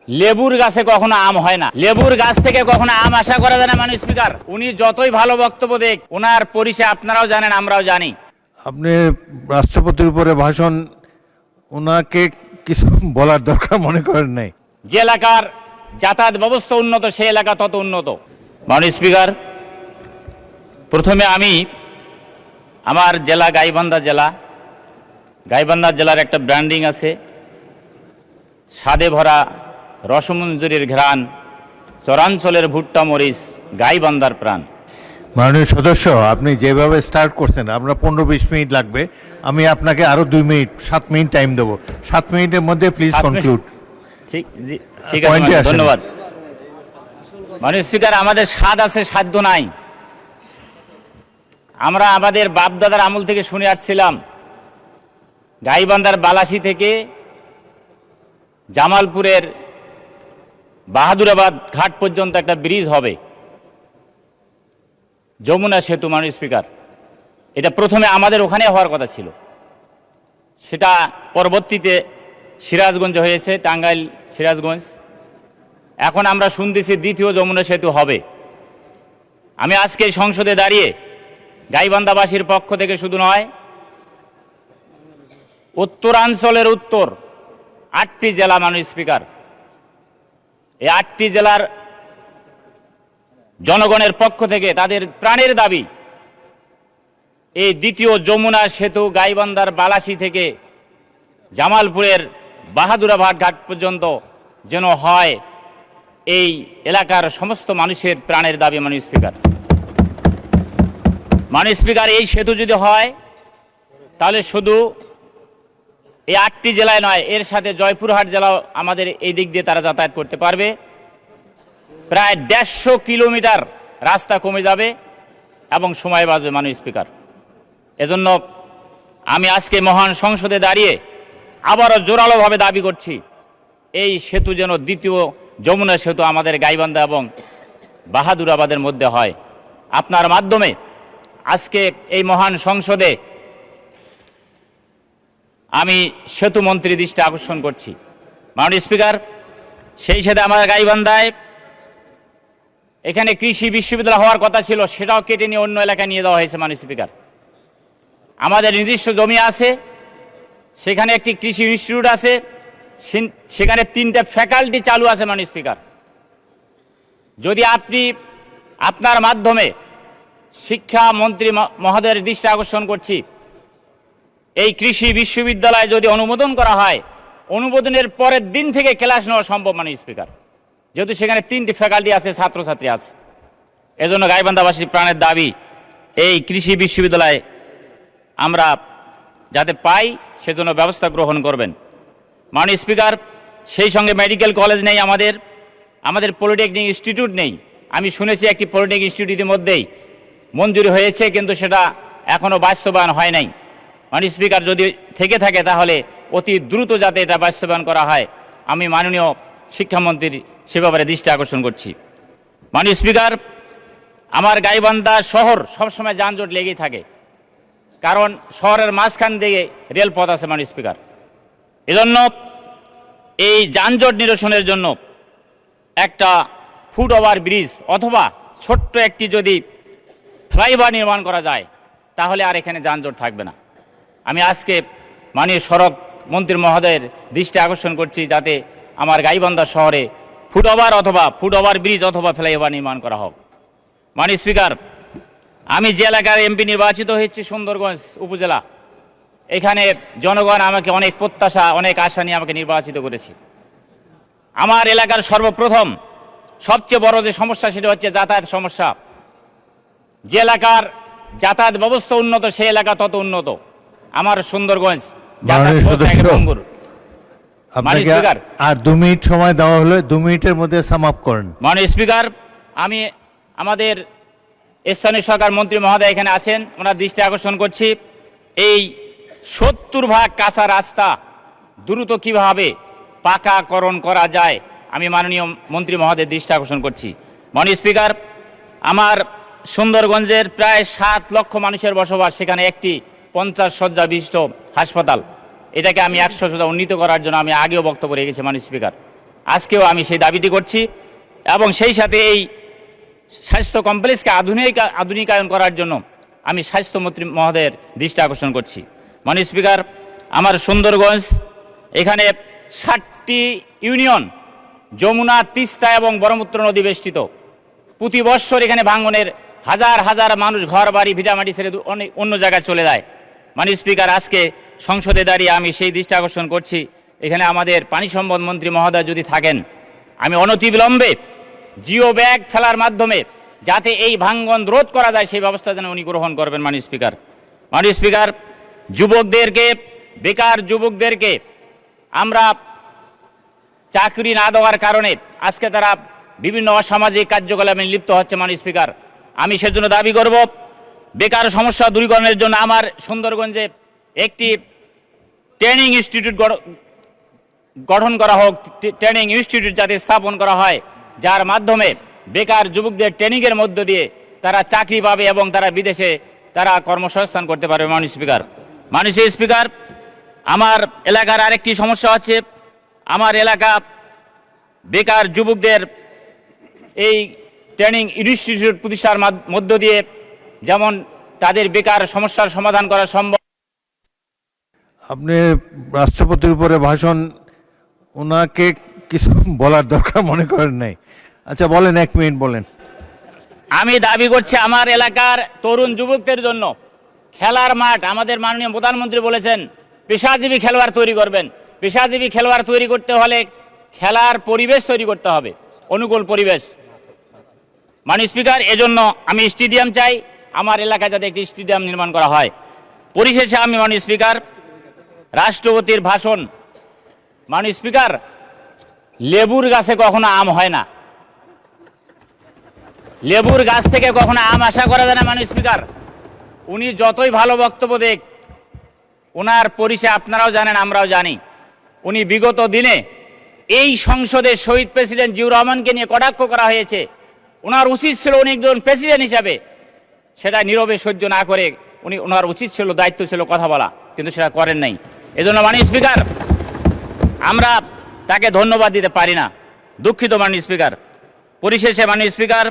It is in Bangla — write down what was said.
লেবুর গাছে কখনো আম হয় না, লেবুর গাছ থেকে কখনো আম আশা করা যায় না। মাননীয় স্পিকার, উনি যতই ভালো বক্তব্য দেখ, ওনার পরিচয় আপনারাও জানেন, আমরাও জানি। আপনি রাষ্ট্রপতির উপরে ভাষণ, ওনাকে কিছু বলার দরকার মনে করেন নাই? যে এলাকার যাতায়াত ব্যবস্থা উন্নত, সেই এলাকা তত উন্নত। মাননীয় স্পিকার, প্রথমে আমি আমার জেলা গাইবান্ধা জেলার একটা ব্র্যান্ডিং আছে, স্বাদে ভরা রসমঞ্জুরির ঘ্রাণ, চরাঞ্চলের ভুট্টা মরিচ, গাইবান্ধার প্রাণ। মাননীয় সদস্য, আপনি যেভাবে স্টার্ট করছেন, আমরা 15-20 মিনিট লাগবে। আমি আপনাকে আরো 2 মিনিট 7 মিনিট টাইম দেবো। 7 মিনিটের মধ্যে প্লিজ কনক্লুড। ঠিক আছে, ধন্যবাদ। মাননীয় স্পিকার, আমাদের স্বাদ আছে, সাধ্য নাই। আমরা আমাদের বাপদাদার আমল থেকে শুনে আসছিলাম, গাইবান্ধার বালাসী থেকে জামালপুরের বাহাদুরাবাদ ঘাট পর্যন্ত একটা ব্রিজ হবে, যমুনা সেতু। মাননীয় স্পিকার, এটা প্রথমে আমাদের ওখানে হওয়ার কথা ছিল, সেটা পরবর্তীতে সিরাজগঞ্জ হয়েছে, টাঙ্গাইল সিরাজগঞ্জ। এখন আমরা শুনতেছি দ্বিতীয় যমুনা সেতু হবে। আমি আজকে সংসদে দাঁড়িয়ে গাইবান্ধাবাসীর পক্ষ থেকে শুধু নয়, উত্তরাঞ্চলের উত্তর 8টি জেলা, মাননীয় স্পিকার, এই 8টি জেলার জনগণের পক্ষ থেকে তাদের প্রাণের দাবি, এই দ্বিতীয় যমুনা সেতু গাইবান্ধার বালাসী থেকে জামালপুরের বাহাদুরাবাদ ঘাট পর্যন্ত যেন হয়। এই এলাকার সমস্ত মানুষের প্রাণের দাবি। মাননীয় স্পিকার, এই সেতু যদি হয়, তাহলে শুধু এই 8টি জেলায় নয়, এর সাথে জয়পুরহাট জেলাও আমাদের এই দিক দিয়ে তারা যাতায়াত করতে পারবে। প্রায় 150 কিলোমিটার রাস্তা কমে যাবে এবং সময় বাঁচবে। মাননীয় স্পিকার, এজন্য আমি আজকে মহান সংসদে দাঁড়িয়ে আবারও জোরালোভাবে দাবি করছি, এই সেতু যেন দ্বিতীয় যমুনা সেতু আমাদের গাইবান্ধা এবং বাহাদুরাবাদের মধ্যে হয়। আপনার মাধ্যমে আজকে এই মহান সংসদে আমি সেতু মন্ত্রীর দৃষ্টি আকর্ষণ করছি। মাননীয় স্পিকার, সেই সাথে আমাদের গাইবান্ধায় এখানে কৃষি বিশ্ববিদ্যালয় হওয়ার কথা ছিল, সেটাও কেটে নিয়ে অন্য এলাকায় নিয়ে দেওয়া হয়েছে। মাননীয় স্পিকার, আমাদের নির্দিষ্ট জমি আছে, সেখানে একটি কৃষি ইনস্টিটিউট আছে, সেখানে 3টে ফ্যাকাল্টি চালু আছে। মাননীয় স্পিকার, যদি আপনি আপনার মাধ্যমে শিক্ষামন্ত্রী মহোদয়ের দৃষ্টি আকর্ষণ করছি, এই কৃষি বিশ্ববিদ্যালয় যদি অনুমোদন করা হয়, অনুমোদনের পরের দিন থেকে ক্লাস নেওয়া সম্ভব। মাননীয় স্পিকার, যেহেতু সেখানে 3টি ফ্যাকাল্টি আছে, ছাত্রছাত্রী আছে, এজন্য গাইবান্ধাবাসীর প্রাণের দাবি, এই কৃষি বিশ্ববিদ্যালয় আমরা যাতে পাই, সেজন্য ব্যবস্থা গ্রহণ করবেন। মাননীয় স্পিকার, সেই সঙ্গে মেডিকেল কলেজ নেই, আমাদের পলিটেকনিক ইনস্টিটিউট নেই। আমি শুনেছি একটি পলিটেকনিক ইনস্টিটিউটের মধ্যেই মঞ্জুরি হয়েছে, কিন্তু সেটা এখনও বাস্তবায়ন হয় নাই। মাননীয় স্পিকার, যদি থেকে থাকে তাহলে অতি দ্রুত যাতে এটা বাস্তবায়ন করা হয়, আমি মাননীয় শিক্ষামন্ত্রীর সে ব্যাপারে দৃষ্টি আকর্ষণ করছি। মাননীয় স্পিকার, আমার গাইবান্ধা শহর সবসময় যানজট লেগেই থাকে, কারণ শহরের মাঝখান দিয়ে রেলপথ আছে। মাননীয় স্পিকার, এজন্য এই যানজট নিরসনের জন্য একটা ফুট ওভার ব্রিজ অথবা ছোট্ট একটি যদি ফ্লাইওভার নির্মাণ করা যায়, তাহলে আর এখানে যানজট থাকবে না। আমি আজকে মাননীয় সড়ক মন্ত্রী মহোদয়ের দৃষ্টি আকর্ষণ করছি, যাতে আমার গাইবান্ধা শহরে ফুট ওভার ব্রিজ অথবা ফ্লাইওভার নির্মাণ করা হোক। মাননীয় স্পিকার, আমি যে এলাকার এমপি নির্বাচিত হয়েছি, সুন্দরগঞ্জ উপজেলা, এখানে জনগণ আমাকে অনেক প্রত্যাশা, অনেক আশা নিয়ে আমাকে নির্বাচিত করেছি। আমার এলাকার সর্বপ্রথম সবচেয়ে বড় যে সমস্যা, সেটা হচ্ছে যাতায়াত সমস্যা। যে এলাকার যাতায়াত ব্যবস্থা উন্নত, সেই এলাকা তত উন্নত। আমার সুন্দরগঞ্জ আর 2 মিনিট সময় দেওয়া হলো, 2 মিনিটের মধ্যে সাম আপ করেন। মাননীয় স্পিকার, আমি আমাদের স্থানীয় সরকার মন্ত্রী মহোদয় এখানে আছেন, ওনার দৃষ্টি আকর্ষণ করছি, এই 70 ভাগ কাঁচা রাস্তা দ্রুত কিভাবে পাকাকরণ করা যায়, আমি মাননীয় মন্ত্রী মহোদয়ের দৃষ্টি আকর্ষণ করছি। মাননীয় স্পিকার, আমার সুন্দরগঞ্জের প্রায় 7 লক্ষ মানুষের বসবাস, সেখানে একটি 50 শয্যা বিশিষ্ট হাসপাতাল, এটাকে আমি 100 শয্যা উন্নীত করার জন্য আমি আগেও বক্তব্য রেখেছি। মাননীয় স্পিকার, আজকেও আমি সেই দাবিটি করছি এবং সেই সাথে এই স্বাস্থ্য কমপ্লেক্সকে আধুনিকায়ন করার জন্য আমি স্বাস্থ্যমন্ত্রী মহোদয়ের দৃষ্টি আকর্ষণ করছি। মাননীয় স্পিকার, আমার সুন্দরগঞ্জ এখানে 60টি ইউনিয়ন যমুনা, তিস্তা এবং ব্রহ্মপুত্র নদী বেষ্টিত। প্রতি বৎসর এখানে ভাঙনের হাজার হাজার মানুষ ঘর বাড়ি ভিটামাটি ছেড়ে অন্য জায়গায় চলে যায়। মাননীয় স্পিকার, আজকে সংসদে দাঁড়িয়ে আমি সেই দৃষ্টি আকর্ষণ করছি, এখানে আমাদের পানি সম্পদ মন্ত্রী মহোদয় যদি থাকেন, আমি অনতিবিলম্বে জিও ব্যাগ ফেলার মাধ্যমে যাতে এই ভাঙন রোধ করা যায় সেই ব্যবস্থা যেন উনি গ্রহণ করবেন। মাননীয় স্পিকার, মাননীয় স্পিকার, যুবকদেরকে, বেকার যুবকদেরকে আমরা চাকরি না দেওয়ার কারণে আজকে তারা বিভিন্ন অসামাজিক কার্যকলাপে লিপ্ত হচ্ছে। মাননীয় স্পিকার, আমি সেজন্য দাবি করব বেকার সমস্যা দূরীকরণের জন্য আমার সুন্দরগঞ্জে একটি ট্রেনিং ইনস্টিটিউট গঠন করা হোক, ট্রেনিং ইনস্টিটিউট যাতে স্থাপন করা হয়, যার মাধ্যমে বেকার যুবকদের ট্রেনিংয়ের মধ্য দিয়ে তারা চাকরি পাবে এবং তারা বিদেশে তারা কর্মসংস্থান করতে পারবে। মাননীয় স্পিকার, মাননীয় স্পিকার, আমার এলাকার আরেকটি সমস্যা হচ্ছে, আমার এলাকা বেকার যুবকদের এই ট্রেনিং ইনস্টিটিউট প্রতিষ্ঠার মধ্য দিয়ে যেমন তাদের বেকার সমস্যার সমাধান করা সম্ভব। আপনি রাষ্ট্রপতির উপরে ভাষণ, ওনাকে কিছু বলার দরকার মনে করেন নাই? আচ্ছা বলেন, 1 মিনিট বলেন। আমি দাবি করছি আমার এলাকার তরুণ যুবকদের জন্য খেলার মাঠ, আমাদের মাননীয় প্রধানমন্ত্রী বলেছেন পেশাজীবী খেলোয়াড় তৈরি করবেন। পেশাজীবী খেলোয়াড় তৈরি করতে হলে খেলার পরিবেশ তৈরি করতে হবে, অনুকূল পরিবেশ। মাননীয় স্পিকার, এজন্য আমি স্টেডিয়াম চাই, আমার এলাকায় যাতে একটি স্টেডিয়াম নির্মাণ করা হয়। পরিশেষে আমি মাননীয় স্পিকার, রাষ্ট্রপতির ভাষণ, মাননীয় স্পিকার, লেবুর গাছে কখনো আম হয় না, লেবুর গাছ থেকে কখনো আম আশা করা যায় না। মাননীয় স্পিকার, উনি যতই ভালো বক্তব্য দেখ, ওনার পরিচয় আপনারাও জানেন, আমরাও জানি। উনি বিগত দিনে এই সংসদে শহীদ প্রেসিডেন্ট জিয়াউর রহমানকে নিয়ে কটাক্ষ করা হয়েছে, ওনার উচিত ছিল উনি একজন প্রেসিডেন্ট হিসাবে সেটা নীরবে সহ্য না করে ওনার উচিত ছিল, দায়িত্ব ছিল কথা বলা, কিন্তু সেটা করেন নাই। এজন্য মাননীয় স্পিকার, আমরা তাকে ধন্যবাদ দিতে পারি না, দুঃখিত। মাননীয় স্পিকার, পরিশেষে মাননীয় স্পিকার,